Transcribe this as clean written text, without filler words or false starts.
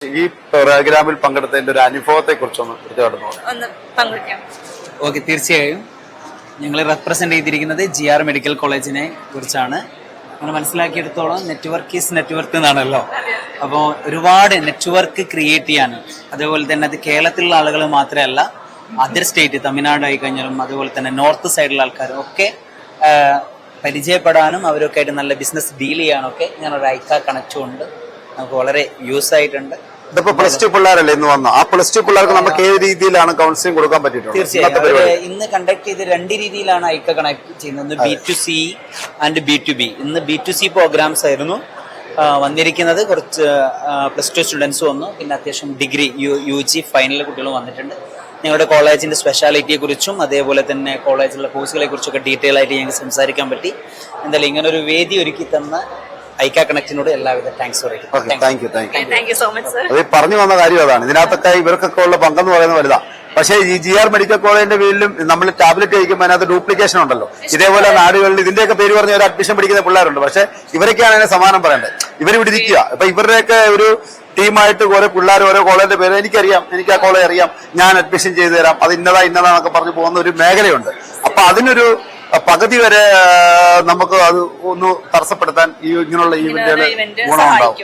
ഈ പ്രോഗ്രാമിൽ പങ്കെടുത്തതിന്റെ ഒരു അനുഭവത്തെ കുറിച്ചൊന്ന് ഒന്ന് പങ്കുവയ്ക്കാം. ഓക്കെ, തീർച്ചയായും ഞങ്ങൾ റെപ്രസെന്റ് ചെയ്തിരിക്കുന്നത് GR മെഡിക്കൽ കോളേജിനെ കുറിച്ചാണ്. നമ്മൾ മനസ്സിലാക്കിയെടുത്തോളം നെറ്റ്വർക്ക് ഈസ് നെറ്റ്വർക്ക് എന്നാണല്ലോ. അപ്പോൾ ഒരുപാട് നെറ്റ്വർക്ക് ക്രിയേറ്റ് ചെയ്യാനും അതേപോലെ തന്നെ അത് കേരളത്തിലുള്ള ആളുകൾ മാത്രമല്ല, അതർ സ്റ്റേറ്റ് തമിഴ്നാട് ആയി കഴിഞ്ഞാലും അതുപോലെ തന്നെ നോർത്ത് സൈഡിലുള്ള ആൾക്കാരും ഒക്കെ പരിചയപ്പെടാനും അവരൊക്കെ ആയിട്ട് നല്ല ബിസിനസ് ഡീൽ ചെയ്യാനൊക്കെ ഞങ്ങളുടെ ഐക്ക കണക്ട് കൊണ്ട് നമുക്ക് വളരെ യൂസ് ആയിട്ടുണ്ട്. ഇതിപ്പോ പ്ലസ് ടു പിള്ളേരല്ലേ ഇന്ന് വന്നു, ആ പ്ലസ് ടു പിള്ളേർക്ക് നമുക്ക് ഏത് രീതിയിലാണ് കൗൺസിലിംഗ് കൊടുക്കാൻ പറ്റിയിട്ടുള്ളത്? തീർച്ചയായും ഇന്ന് കണ്ടക്ട് ചെയ്ത് 2 രീതിയിലാണ് ഐക്ക കണക്ട് ചെയ്യുന്നത്, B2C ആൻഡ് B2B. ഇന്ന് B2C പ്രോഗ്രാംസ് ആയിരുന്നു വന്നിരിക്കുന്നത്. കുറച്ച് പ്ലസ് ടു സ്റ്റുഡൻസ് വന്നു, പിന്നെ അത്യാവശ്യം ഡിഗ്രി UG ഫൈനൽ കുട്ടികളും വന്നിട്ടുണ്ട്. ഞങ്ങളുടെ കോളേജിന്റെ സ്പെഷ്യാലിറ്റിയെ കുറിച്ചും അതേപോലെ തന്നെ കോളേജിലുള്ള കോഴ്സുകളെ കുറിച്ചൊക്കെ ഡീറ്റെയിൽ ആയിട്ട് ഞങ്ങൾക്ക് സംസാരിക്കാൻ പറ്റി. എന്തായാലും ഇങ്ങനൊരു വേദി ഒരുക്കി തന്ന ഐക്ക കണക്റ്റിനോട് എല്ലാവിധ താങ്ക്സ് പറയും. Thank you. Thank you so much sir. അത് പറഞ്ഞു വന്ന കാര്യം അതാണ്. ഇതിനകത്തൊക്കെ ഇവർക്കൊക്കെ ഉള്ള പങ്കെന്ന് പറയുന്നത് വലുതാ. പക്ഷേ ഈ GR മെഡിക്കൽ കോളേജിന്റെ പേരിലും നമ്മൾ ടാബ്ലറ്റ് കഴിക്കുമ്പോൾ അതിനകത്ത് ഡ്യൂപ്ലിക്കേഷൻ ഉണ്ടല്ലോ. ഇതേപോലെ നാടുകളിൽ ഇതിന്റെയൊക്കെ പേര് പറഞ്ഞ ഒരു അഡ്മിഷൻ പഠിക്കുന്ന പിള്ളേരുണ്ട്. പക്ഷെ ഇവരൊക്കെയാണ് അതിനെ സമാനം പറയേണ്ടത്. ഇവരിവിടെ ഇരിക്കുക. അപ്പൊ ഇവരുടെയൊക്കെ ഒരു ടീമായിട്ട് കുറെ പിള്ളേർ ഓരോ കോളേജിന്റെ പേര് എനിക്കറിയാം, എനിക്ക് ആ കോളേജ് അറിയാം, ഞാൻ അഡ്മിഷൻ ചെയ്തു തരാം, അത് ഇന്നതാന്നൊക്കെ പറഞ്ഞു പോകുന്ന ഒരു മേഖലയുണ്ട്. അപ്പൊ അതിനൊരു പകുതി വരെ നമുക്ക് അത് ഒന്ന് തടസ്സപ്പെടുത്താൻ ഈ ഇങ്ങനെയുള്ള ഈവന്റുകൾ ഗുണമുണ്ടാവും.